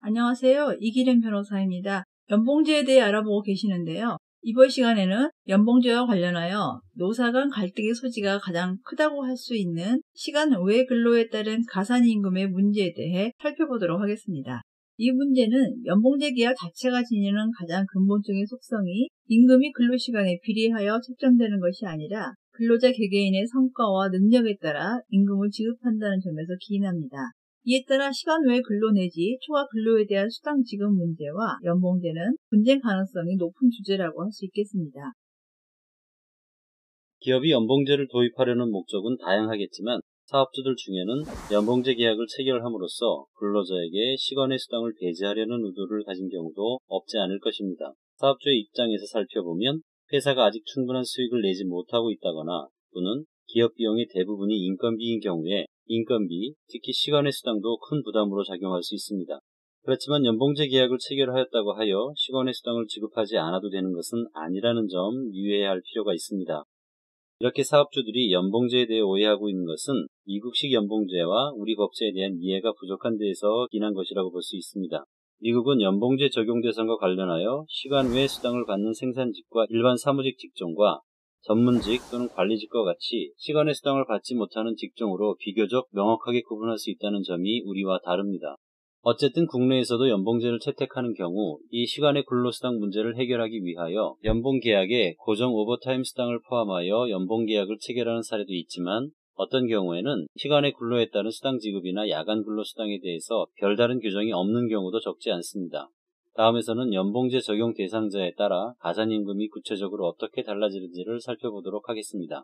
안녕하세요. 이기련 변호사입니다. 연봉제에 대해 알아보고 계시는데요. 이번 시간에는 연봉제와 관련하여 노사 간 갈등의 소지가 가장 크다고 할 수 있는 시간 외 근로에 따른 가산임금의 문제에 대해 살펴보도록 하겠습니다. 이 문제는 연봉제 계약 자체가 지니는 가장 근본적인 속성이 임금이 근로시간에 비례하여 책정되는 것이 아니라 근로자 개개인의 성과와 능력에 따라 임금을 지급한다는 점에서 기인합니다. 이에 따라 시간 외 근로 내지 초과 근로에 대한 수당 지급 문제와 연봉제는 분쟁 가능성이 높은 주제라고 할 수 있겠습니다. 기업이 연봉제를 도입하려는 목적은 다양하겠지만 사업주들 중에는 연봉제 계약을 체결함으로써 근로자에게 시간의 수당을 배제하려는 의도를 가진 경우도 없지 않을 것입니다. 사업주의 입장에서 살펴보면 회사가 아직 충분한 수익을 내지 못하고 있다거나 또는 기업 비용의 대부분이 인건비인 경우에 인건비, 특히 시간의 수당도 큰 부담으로 작용할 수 있습니다. 그렇지만 연봉제 계약을 체결하였다고 하여 시간의 수당을 지급하지 않아도 되는 것은 아니라는 점 유의해야 할 필요가 있습니다. 이렇게 사업주들이 연봉제에 대해 오해하고 있는 것은 미국식 연봉제와 우리 법제에 대한 이해가 부족한 데에서 기인한 것이라고 볼 수 있습니다. 미국은 연봉제 적용 대상과 관련하여 시간 외 수당을 받는 생산직과 일반 사무직 직종과 전문직 또는 관리직과 같이 시간의 수당을 받지 못하는 직종으로 비교적 명확하게 구분할 수 있다는 점이 우리와 다릅니다. 어쨌든 국내에서도 연봉제를 채택하는 경우 이 시간의 근로수당 문제를 해결하기 위하여 연봉계약에 고정 오버타임 수당을 포함하여 연봉계약을 체결하는 사례도 있지만 어떤 경우에는 시간의 근로에 따른 수당 지급이나 야간 근로수당에 대해서 별다른 규정이 없는 경우도 적지 않습니다. 다음에서는 연봉제 적용 대상자에 따라 가산임금이 구체적으로 어떻게 달라지는지를 살펴보도록 하겠습니다.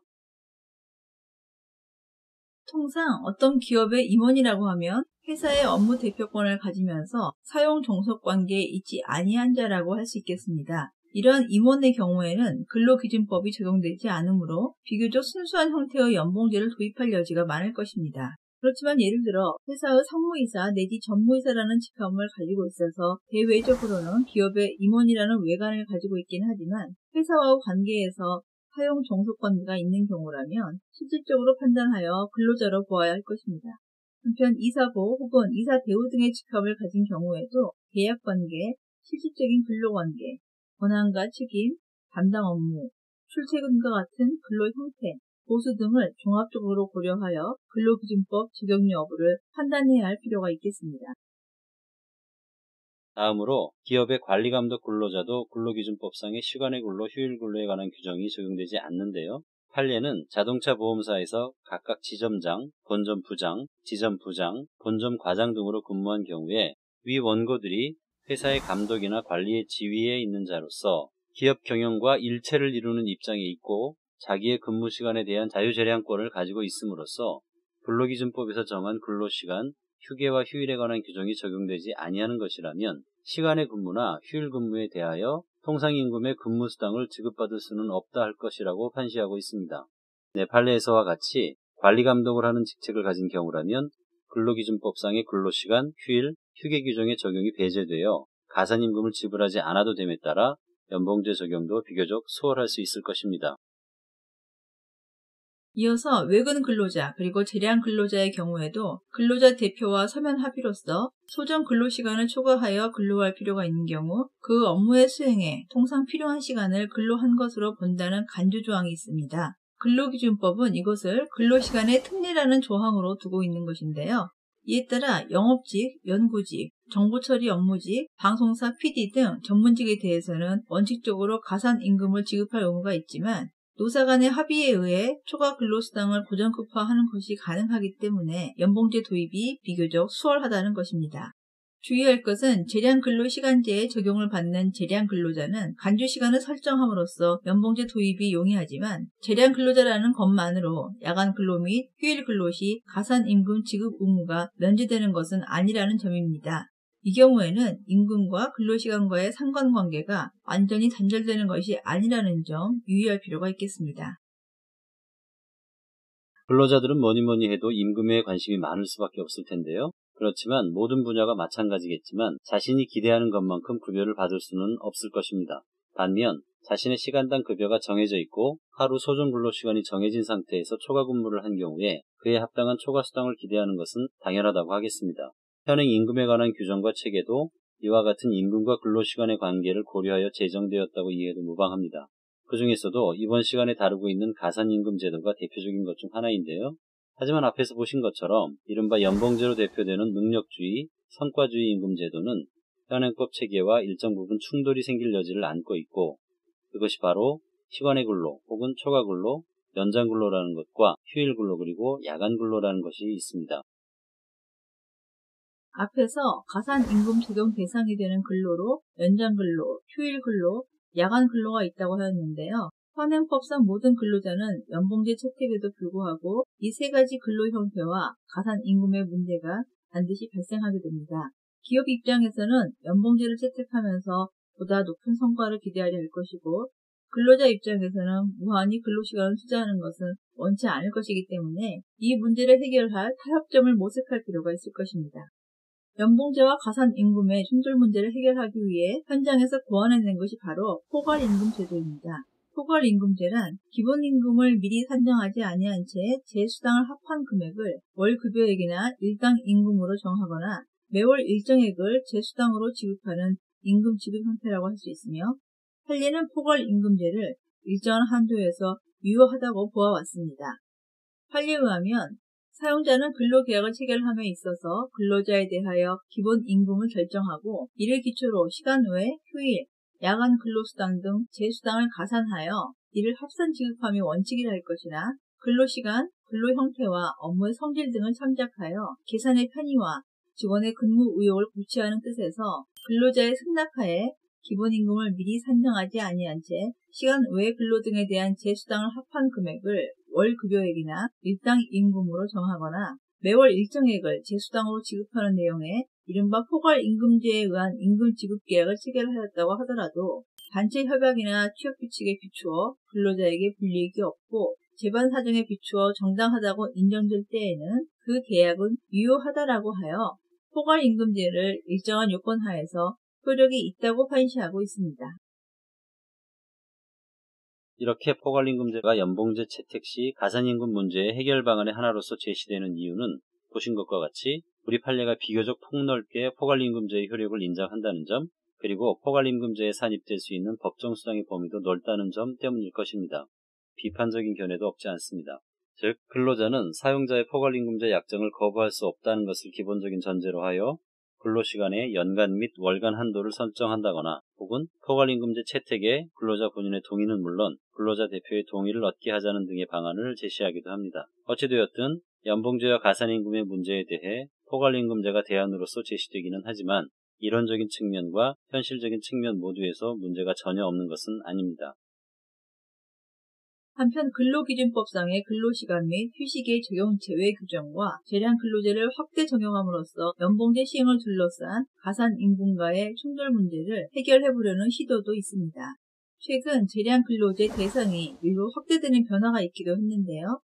통상 어떤 기업의 임원이라고 하면 회사의 업무 대표권을 가지면서 사용 종속 관계에 있지 아니한 자라고 할 수 있겠습니다. 이러한 임원의 경우에는 근로기준법이 적용되지 않으므로 비교적 순수한 형태의 연봉제를 도입할 여지가 많을 것입니다. 그렇지만 예를 들어 회사의 상무이사 내지 전무이사라는 직함을 가지고 있어서 대외적으로는 기업의 임원이라는 외관을 가지고 있긴 하지만 회사와의 관계에서 사용 종속 관계가 있는 경우라면 실질적으로 판단하여 근로자로 보아야 할 것입니다. 한편 이사고 혹은 이사 대우 등의 직함을 가진 경우에도 계약관계, 실질적인 근로관계, 권한과 책임, 담당 업무, 출퇴근과 같은 근로 형태, 보수 등을 종합적으로 고려하여 근로기준법 적용 여부를 판단해야 할 필요가 있겠습니다. 다음으로 기업의 관리감독 근로자도 근로기준법상의 시간의 근로, 휴일 근로에 관한 규정이 적용되지 않는데요. 판례는 자동차 보험사에서 각각 지점장, 본점부장, 지점부장, 본점과장 등으로 근무한 경우에 위 원고들이 회사의 감독이나 관리의 지위에 있는 자로서 기업 경영과 일체를 이루는 입장에 있고 자기의 근무 시간에 대한 자유재량권을 가지고 있음으로써 근로기준법에서 정한 근로시간, 휴게와 휴일에 관한 규정이 적용되지 아니하는 것이라면 시간의 근무나 휴일 근무에 대하여 통상임금의 근무수당을 지급받을 수는 없다 할 것이라고 판시하고 있습니다. 판례에서와 같이 관리감독을 하는 직책을 가진 경우라면 근로기준법상의 근로시간, 휴일, 휴게 규정의 적용이 배제되어 가산임금을 지불하지 않아도 됨에 따라 연봉제 적용도 비교적 수월할 수 있을 것입니다. 이어서 외근 근로자 그리고 재량 근로자의 경우에도 근로자 대표와 서면 합의로서 소정 근로시간을 초과하여 근로할 필요가 있는 경우 그 업무의 수행에 통상 필요한 시간을 근로한 것으로 본다는 간주조항이 있습니다. 근로기준법은 이것을 근로시간의 특례라는 조항으로 두고 있는 것인데요. 이에 따라 영업직, 연구직, 정보처리 업무직, 방송사 PD 등 전문직에 대해서는 원칙적으로 가산임금을 지급할 의무가 있지만 노사 간의 합의에 의해 초과 근로수당을 고정급화하는 것이 가능하기 때문에 연봉제 도입이 비교적 수월하다는 것입니다. 주의할 것은 재량근로시간제에 적용을 받는 재량근로자는 간주시간을 설정함으로써 연봉제 도입이 용이하지만 재량근로자라는 것만으로 야간근로 및 휴일근로 시 가산임금 지급 의무가 면제되는 것은 아니라는 점입니다. 이 경우에는 임금과 근로시간과의 상관관계가 완전히 단절되는 것이 아니라는 점 유의할 필요가 있겠습니다. 근로자들은 뭐니 해도 임금에 관심이 많을 수밖에 없을 텐데요. 그렇지만 모든 분야가 마찬가지겠지만 자신이 기대하는 것만큼 급여를 받을 수는 없을 것입니다. 반면 자신의 시간당 급여가 정해져 있고 하루 소정 근로시간이 정해진 상태에서 초과 근무를 한 경우에 그에 합당한 초과 수당을 기대하는 것은 당연하다고 하겠습니다. 현행 임금에 관한 규정과 체계도 이와 같은 임금과 근로시간의 관계를 고려하여 제정되었다고 이해해도 무방합니다. 그 중에서도 이번 시간에 다루고 있는 가산임금 제도가 대표적인 것 중 하나인데요. 하지만 앞에서 보신 것처럼 이른바 연봉제로 대표되는 능력주의, 성과주의 임금제도는 현행법 체계와 일정 부분 충돌이 생길 여지를 안고 있고, 그것이 바로 시간의 근로 혹은 초과 근로, 연장 근로라는 것과 휴일 근로 그리고 야간 근로라는 것이 있습니다. 앞에서 가산임금 적용 대상이 되는 근로로 연장 근로, 휴일 근로, 야간 근로가 있다고 하였는데요. 현행법상 모든 근로자는 연봉제 채택에도 불구하고 이 세 가지 근로 형태와 가산임금의 문제가 반드시 발생하게 됩니다. 기업 입장에서는 연봉제를 채택하면서 보다 높은 성과를 기대하려 할 것이고, 근로자 입장에서는 무한히 근로시간을 투자하는 것은 원치 않을 것이기 때문에 이 문제를 해결할 타협점을 모색할 필요가 있을 것입니다. 연봉제와 가산임금의 충돌 문제를 해결하기 위해 현장에서 고안해낸 것이 바로 포괄임금제도입니다. 포괄임금제란 기본임금을 미리 산정하지 아니한 채 제수당을 합한 금액을 월 급여액이나 일당 임금으로 정하거나 매월 일정액을 제수당으로 지급하는 임금 지급 형태라고 할 수 있으며, 판례는 포괄임금제를 일정한 한도에서 유효하다고 보아왔습니다. 판례에 의하면 사용자는 근로계약을 체결함에 있어서 근로자에 대하여 기본 임금을 결정하고 이를 기초로 시간 외 휴일, 야간 근로수당 등 제수당을 가산하여 이를 합산 지급함이 원칙이라 할 것이나, 근로시간, 근로 형태와 업무의 성질 등을 참작하여 계산의 편의와 직원의 근무 의욕을 고취하는 뜻에서 근로자의 승낙하에 기본임금을 미리 산정하지 아니한 채 시간 외 근로 등에 대한 제수당을 합한 금액을 월 급여액이나 일당 임금으로 정하거나 매월 일정액을 제수당으로 지급하는 내용의 이른바 포괄임금제에 의한 임금 지급 계약을 체결하였다고 하더라도 단체 협약이나 취업 규칙에 비추어 근로자에게 불이익이 없고 재반 사정에 비추어 정당하다고 인정될 때에는 그 계약은 유효하다라고 하여 포괄임금제를 일정한 요건 하에서 효력이 있다고 판시하고 있습니다. 이렇게 포괄임금제가 연봉제 채택 시 가산임금 문제의 해결 방안의 하나로서 제시되는 이유는 보신 것과 같이 우리 판례가 비교적 폭넓게 포괄임금제의 효력을 인정한다는 점, 그리고 포괄임금제에 산입될 수 있는 법정수당의 범위도 넓다는 점 때문일 것입니다. 비판적인 견해도 없지 않습니다. 즉, 근로자는 사용자의 포괄임금제 약정을 거부할 수 없다는 것을 기본적인 전제로 하여 근로시간의 연간 및 월간 한도를 설정한다거나 혹은 포괄임금제 채택에 근로자 본인의 동의는 물론 근로자 대표의 동의를 얻게 하자는 등의 방안을 제시하기도 합니다. 어찌되었든 연봉제와 가산임금의 문제에 대해 포괄임금제가 대안으로서 제시되기는 하지만 이론적인 측면과 현실적인 측면 모두에서 문제가 전혀 없는 것은 아닙니다. 한편 근로기준법상의 근로시간 및 휴식의 적용 제외 규정과 재량 근로제를 확대 적용함으로써 연봉제 시행을 둘러싼 가산임금과의 충돌 문제를 해결해보려는 시도도 있습니다. 최근 재량 근로제 대상이 일부 확대되는 변화가 있기도 했는데요.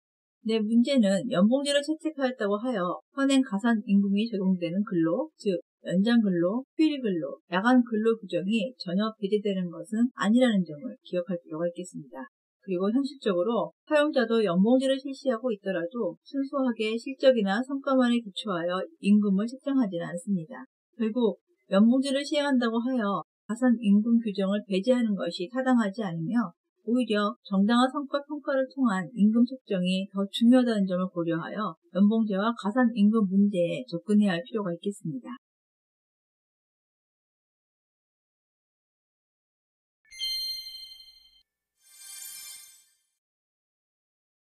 문제는 연봉제를 채택하였다고 하여 현행 가산임금이 적용되는 근로, 즉 연장 근로, 휴일 근로, 야간 근로 규정이 전혀 배제되는 것은 아니라는 점을 기억할 필요가 있겠습니다. 그리고 현실적으로 사용자도 연봉제를 실시하고 있더라도 순수하게 실적이나 성과만에 기초하여 임금을 책정하지는 않습니다. 결국 연봉제를 시행한다고 하여 가산임금 규정을 배제하는 것이 타당하지 않으며 오히려 정당한 성과 평가를 통한 임금 책정이 더 중요하다는 점을 고려하여 연봉제와 가산임금 문제에 접근해야 할 필요가 있겠습니다.